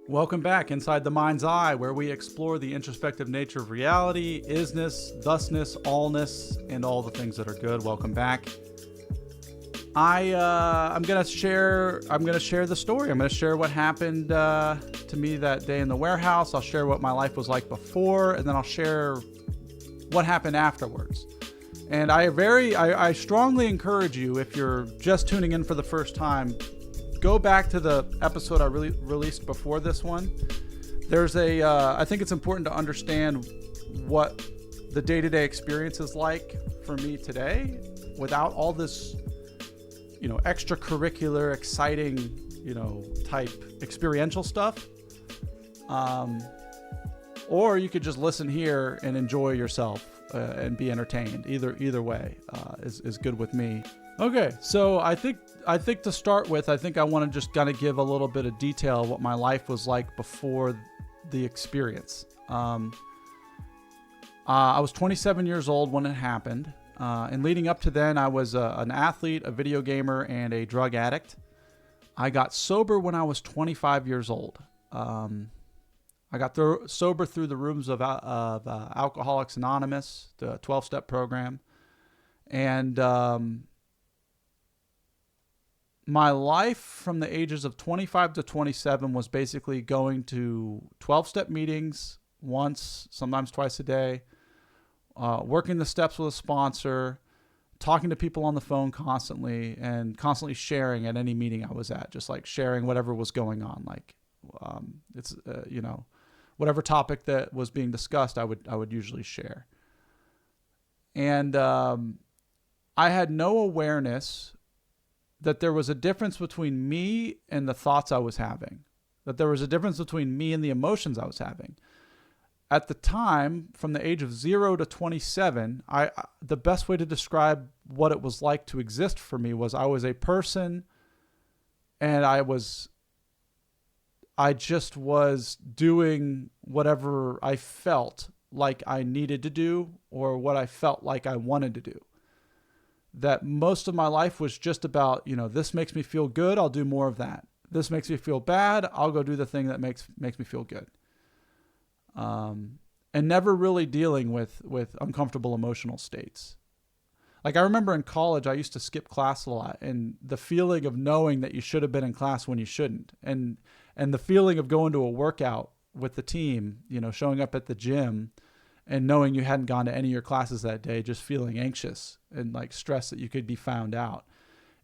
Welcome back inside the mind's eye, where we explore the introspective nature of reality, isness, thusness, allness, and all the things that are good. Welcome back. I'm gonna share the story. I'm gonna share what happened to me that day in the warehouse. I'll share what my life was like before, and then I'll share what happened afterwards. And I strongly encourage you, if you're just tuning in for the first time, go back to the episode I released before this one. I think it's important to understand what the day-to-day experience is like for me today without all this, extracurricular, exciting, type experiential stuff. Or you could just listen here and enjoy yourself and be entertained. Either way is good with me. Okay, so I think to start with, I want to just kind of give a little bit of detail of what my life was like before the experience. I was 27 years old when it happened. And leading up to then, I was an athlete, a video gamer, and a drug addict. I got sober when I was 25 years old. I got sober through the rooms of Alcoholics Anonymous, the 12-step program. And my life from the ages of 25 to 27 was basically going to 12-step meetings once, sometimes twice a day, working the steps with a sponsor, talking to people on the phone constantly, and constantly sharing at any meeting I was at, just like sharing whatever was going on. Like, whatever topic that was being discussed, I would usually share. And I had no awareness that there was a difference between me and the thoughts I was having, that there was a difference between me and the emotions I was having. At the time, from the age of 0 to 27, the best way to describe what it was like to exist for me was I was a person, and I just was doing whatever I felt like I needed to do or what I felt like I wanted to do. That most of my life was just about, this makes me feel good, I'll do more of that. This makes me feel bad, I'll go do the thing that makes me feel good. And never really dealing with uncomfortable emotional states. Like I remember in college, I used to skip class a lot, and the feeling of knowing that you should have been in class when you shouldn't. And the feeling of going to a workout with the team, showing up at the gym and knowing you hadn't gone to any of your classes that day, just feeling anxious and like stressed that you could be found out.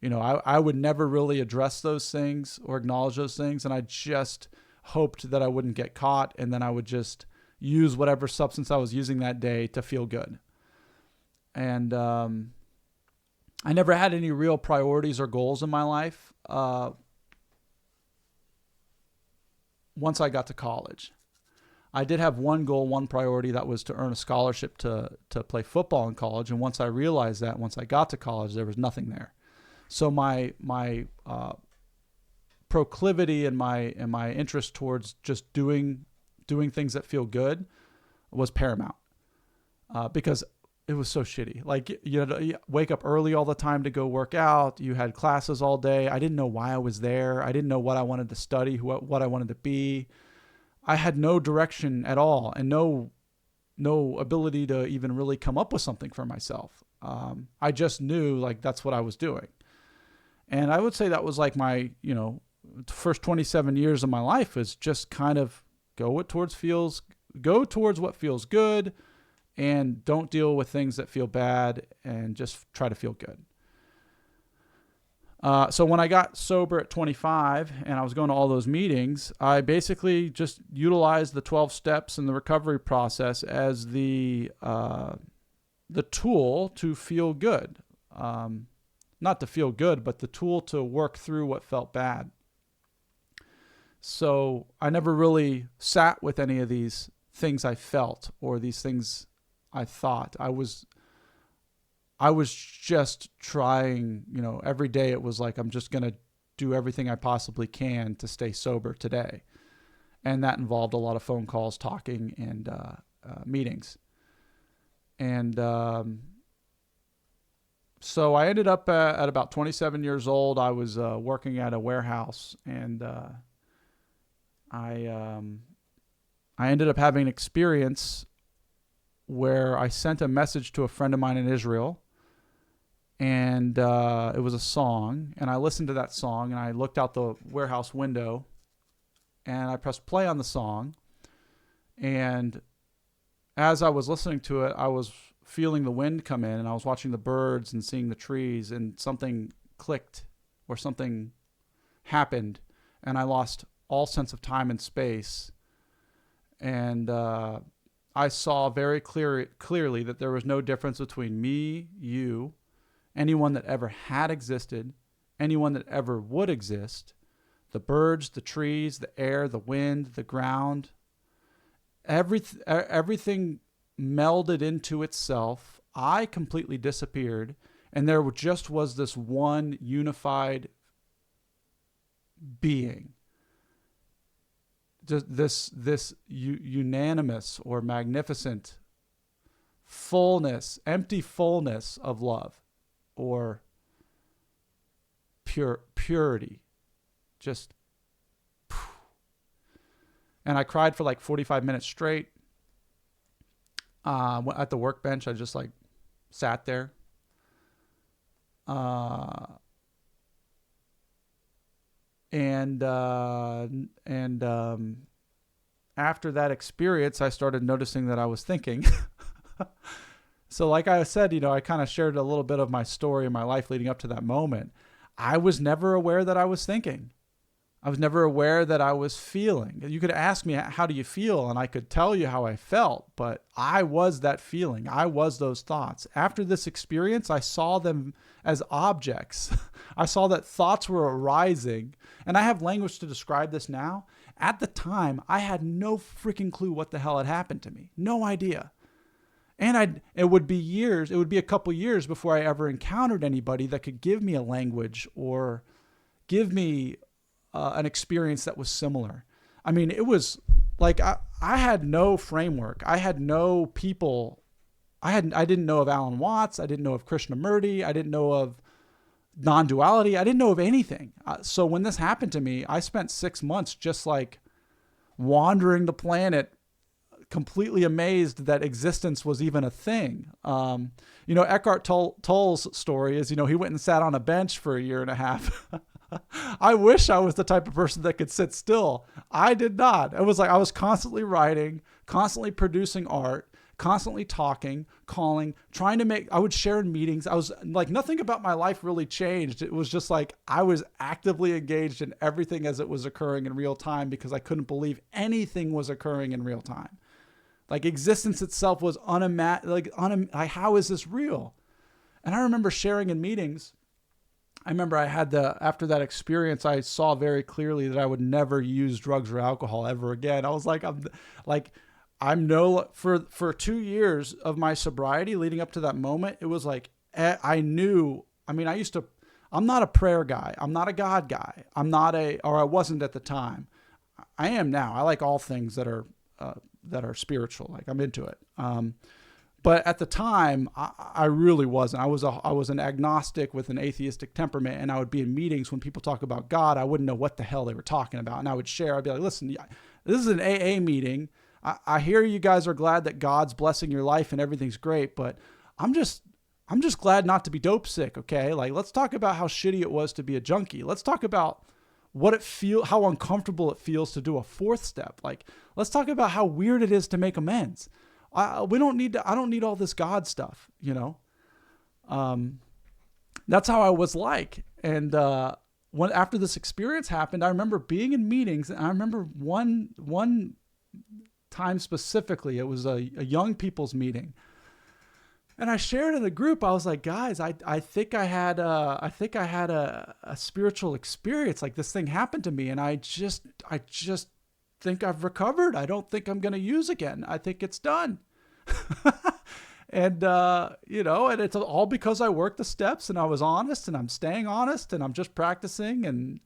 I would never really address those things or acknowledge those things. And I just hoped that I wouldn't get caught. And then I would just use whatever substance I was using that day to feel good. And I never had any real priorities or goals in my life once I got to college. I did have one goal, one priority, that was to earn a scholarship to play football in college. And once I realized that, once I got to college, there was nothing there. So my proclivity and my interest towards just doing things that feel good was paramount, because it was so shitty. Like, you wake up early all the time to go work out. You had classes all day. I didn't know why I was there. I didn't know what I wanted to study, what I wanted to be. I had no direction at all, and no ability to even really come up with something for myself. I just knew like that's what I was doing. And I would say that was like my, first 27 years of my life is just kind of go towards what feels good, and don't deal with things that feel bad, and just try to feel good. So when I got sober at 25 and I was going to all those meetings, I basically just utilized the 12 steps and the recovery process as the tool to feel good. Not to feel good, but the tool to work through what felt bad. So I never really sat with any of these things I felt or these things I thought. I was just trying, every day it was like, I'm just going to do everything I possibly can to stay sober today. And that involved a lot of phone calls, talking, and meetings. And so I ended up at about 27 years old. I was working at a warehouse, and I I ended up having an experience where I sent a message to a friend of mine in Israel, and it was a song, and I listened to that song, and I looked out the warehouse window, and I pressed play on the song, and as I was listening to it, I was feeling the wind come in, and I was watching the birds and seeing the trees, and something clicked or something happened, and I lost all sense of time and space, and I saw very clearly that there was no difference between me, you, anyone that ever had existed, anyone that ever would exist, the birds, the trees, the air, the wind, the ground, everything melded into itself. I completely disappeared, and there just was this one unified being. This unanimous or magnificent fullness, empty fullness of love, or purity. Just, and I cried for like 45 minutes straight. At the workbench, I just like sat there. After that experience, I started noticing that I was thinking. So like I said, I kind of shared a little bit of my story in my life leading up to that moment. I was never aware that I was thinking. I was never aware that I was feeling. You could ask me, how do you feel? And I could tell you how I felt, but I was that feeling. I was those thoughts. After this experience, I saw them as objects. I saw that thoughts were arising, and I have language to describe this now. At the time, I had no freaking clue what the hell had happened to me. No idea. And it would be a couple years before I ever encountered anybody that could give me a language or give me an experience that was similar. I mean, it was like I had no framework. I had no people. I didn't know of Alan Watts. I didn't know of Krishnamurti. I didn't know of Non-Duality. I didn't know of anything. So when this happened to me, I spent 6 months just like wandering the planet, completely amazed that existence was even a thing. Eckhart Tolle's story is, he went and sat on a bench for a year and a half. I wish I was the type of person that could sit still. I did not. It was like I was constantly writing, constantly producing art, constantly talking, calling, I would share in meetings. I was like, nothing about my life really changed. It was just like I was actively engaged in everything as it was occurring in real time because I couldn't believe anything was occurring in real time. Like existence itself was how is this real? And I remember sharing in meetings. I remember after that experience, I saw very clearly that I would never use drugs or alcohol ever again. I was like, for 2 years of my sobriety leading up to that moment, it was like, I not a prayer guy. I'm not a God guy. I wasn't at the time. I am now. I like all things that are spiritual. Like I'm into it. But at the time, I really wasn't. I was an agnostic with an atheistic temperament, and I would be in meetings when people talk about God. I wouldn't know what the hell they were talking about, and I would share. I'd be like, "Listen, this is an AA meeting. I hear you guys are glad that God's blessing your life and everything's great, but I'm just glad not to be dope sick. Okay, like let's talk about how shitty it was to be a junkie. Let's talk about how uncomfortable it feels to do a fourth step. Like let's talk about how weird it is to make amends." I don't need all this God stuff, That's how I was like. And after this experience happened, I remember being in meetings, and I remember one time specifically, it was a young people's meeting. And I shared in a group, I was like, guys, I think I had a spiritual experience. Like this thing happened to me, and I just think I've recovered. I don't think I'm going to use again. I think it's done. And, and it's all because I worked the steps and I was honest and I'm staying honest and I'm just practicing. And,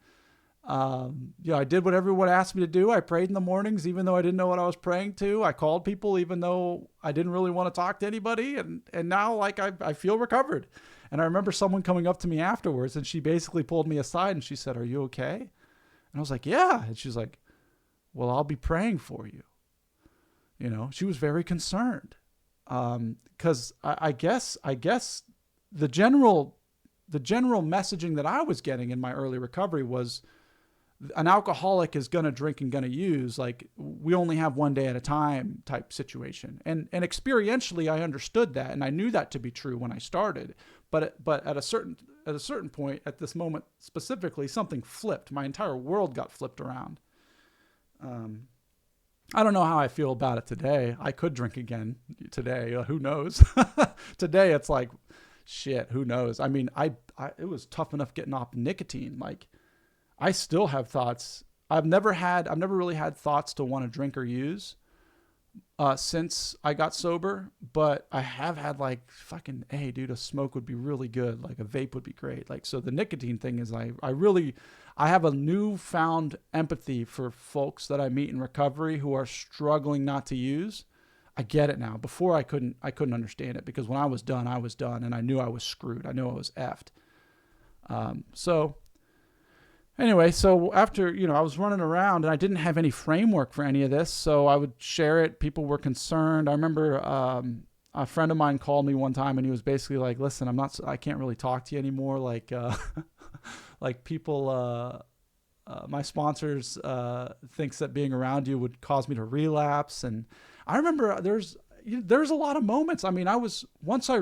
I did what everyone asked me to do. I prayed in the mornings, even though I didn't know what I was praying to. I called people, even though I didn't really want to talk to anybody. And now like I feel recovered. And I remember someone coming up to me afterwards, and she basically pulled me aside and she said, "Are you okay?" And I was like, "Yeah." And she's like, well, I'll be praying for you. You know, she was very concerned. 'Cause I guess the general messaging that I was getting in my early recovery was an alcoholic is going to drink and going to use, like, we only have one day at a time type situation. And experientially I understood that, and I knew that to be true when I started, but at a certain point, at this moment specifically, something flipped. My entire world got flipped around. I don't know how I feel about it today. I could drink again today. Who knows? Today it's like, shit, who knows? I mean, it was tough enough getting off nicotine. Like, I still have thoughts. I've never really had thoughts to want to drink or use since I got sober, but I have had like, fucking, hey dude, a smoke would be really good. Like a vape would be great. Like, so the nicotine thing is, I have a newfound empathy for folks that I meet in recovery who are struggling not to use. I get it now. Before I couldn't understand it, because when I was done, and I knew I was screwed. I knew I was effed. So anyway, so after, I was running around and I didn't have any framework for any of this. So I would share it. People were concerned. I remember, a friend of mine called me one time and he was basically like, listen, I can't really talk to you anymore. Like, like people, my sponsors, thinks that being around you would cause me to relapse. And I remember there's a lot of moments. I mean, once I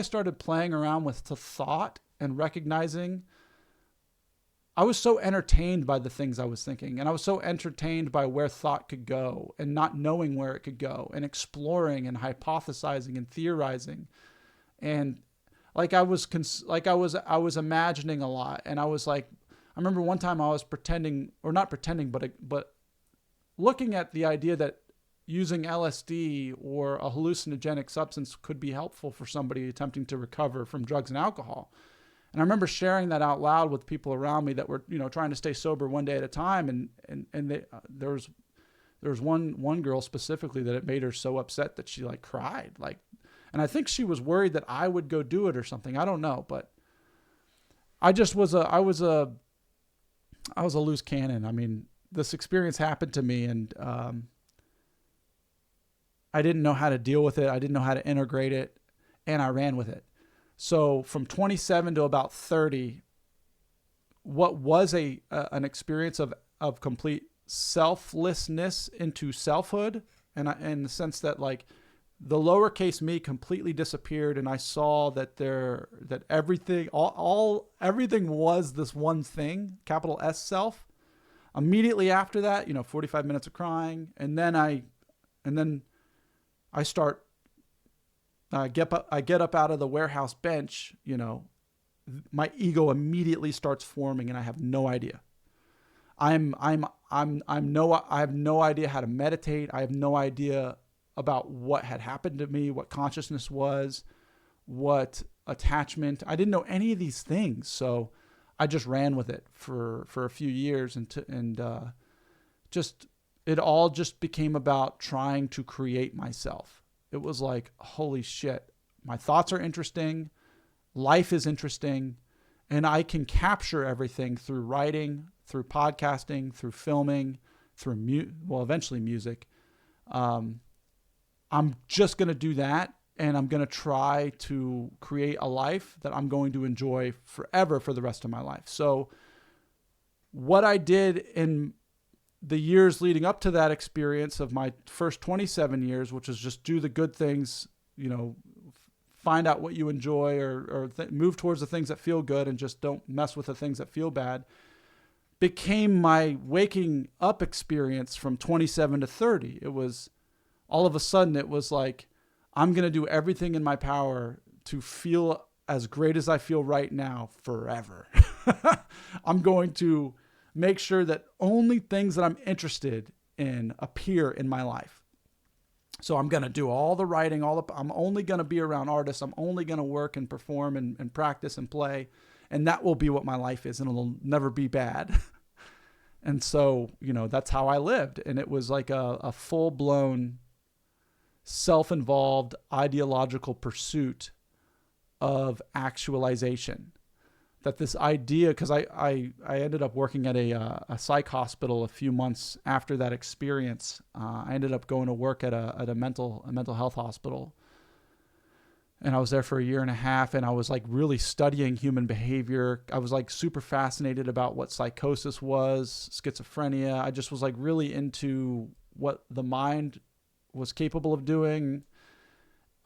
started playing around with the thought and recognizing, I was so entertained by the things I was thinking, and I was so entertained by where thought could go and not knowing where it could go, and exploring and hypothesizing and theorizing. And like I was imagining a lot. And I was like, I remember one time I was not pretending, but looking at the idea that using LSD or a hallucinogenic substance could be helpful for somebody attempting to recover from drugs and alcohol. And I remember sharing that out loud with people around me that were, trying to stay sober one day at a time. And there was one girl specifically that it made her so upset that she like cried. Like, and I think she was worried that I would go do it or something. I don't know, but I was a loose cannon. I mean, this experience happened to me, and I didn't know how to deal with it. I didn't know how to integrate it, and I ran with it. So from 27 to about 30, what was an experience of complete selflessness into selfhood, and in the sense that like the lowercase me completely disappeared, and I saw that everything was this one thing, capital S self. Immediately after that, 45 minutes of crying, and then I start. I get up out of the warehouse bench, my ego immediately starts forming, and I have no idea. I have no idea how to meditate. I have no idea about what had happened to me, what consciousness was, what attachment. I didn't know any of these things. So I just ran with it for a few years, it all just became about trying to create myself. It was like, holy shit, my thoughts are interesting. Life is interesting. And I can capture everything through writing, through podcasting, through filming, through eventually music. I'm just going to do that. And I'm going to try to create a life that I'm going to enjoy forever for the rest of my life. So what I did in the years leading up to that experience of my first 27 years, which is just do the good things, find out what you enjoy, or move towards the things that feel good, and just don't mess with the things that feel bad, became my waking up experience from 27 to 30. It was all of a sudden, it was like, I'm going to do everything in my power to feel as great as I feel right now forever. I'm going to make sure that only things that I'm interested in appear in my life. So I'm going to do all the writing, I'm only going to be around artists. I'm only going to work and perform and practice and play. And that will be what my life is, and it'll never be bad. And so, that's how I lived. And it was like a full-blown self-involved ideological pursuit of actualization. that this idea, because I ended up working at a psych hospital a few months after that experience. I ended up going to work at a mental health hospital, and I was there for a year and a half, and I was like really studying human behavior. I was like super fascinated about what psychosis was, schizophrenia. I just was like really into what the mind was capable of doing,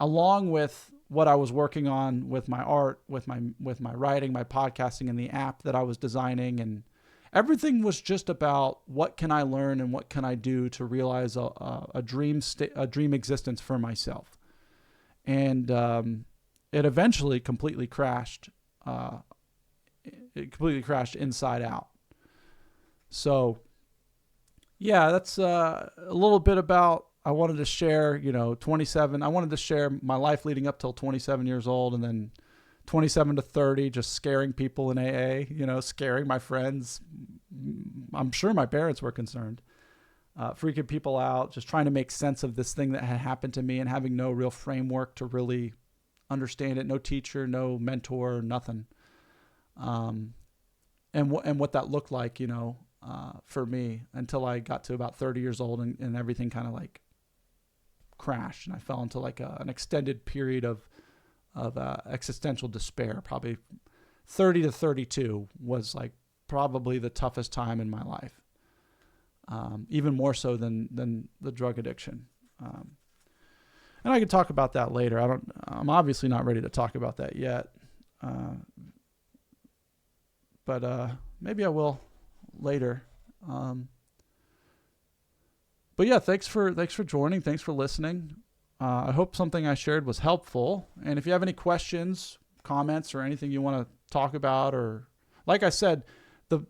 along with what I was working on with my art, with my writing, my podcasting, and the app that I was designing. And everything was just about what can I learn and what can I do to realize a dream existence for myself. And it eventually completely crashed. It completely crashed inside out. So yeah, that's a little bit about, I wanted to share, 27. I wanted to share my life leading up till 27 years old, and then 27 to 30, just scaring people in AA, scaring my friends. I'm sure my parents were concerned, freaking people out, just trying to make sense of this thing that had happened to me and having no real framework to really understand it. No teacher, no mentor, nothing. And what that looked like, for me, until I got to about 30 years old, and everything kind of like crashed, and I fell into like an extended period of existential despair. Probably 30 to 32 was like probably the toughest time in my life, even more so than the drug addiction. And I can talk about that later. I'm obviously not ready to talk about that yet, but maybe I will later. But yeah, thanks for joining. Thanks for listening. I hope something I shared was helpful. And if you have any questions, comments, or anything you want to talk about, or like I said, I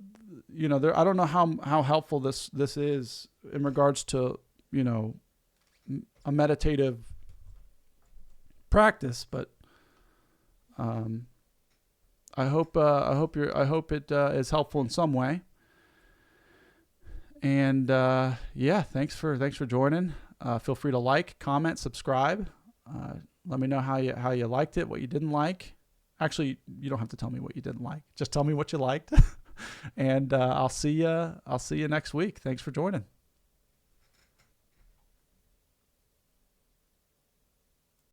don't know how helpful this is in regards to, a meditative practice, but I hope it is helpful in some way. And yeah, thanks for joining. Feel free to like, comment, subscribe. Let me know how you liked it, what you didn't like. Actually, you don't have to tell me what you didn't like. Just tell me what you liked. And I'll see you next week. Thanks for joining.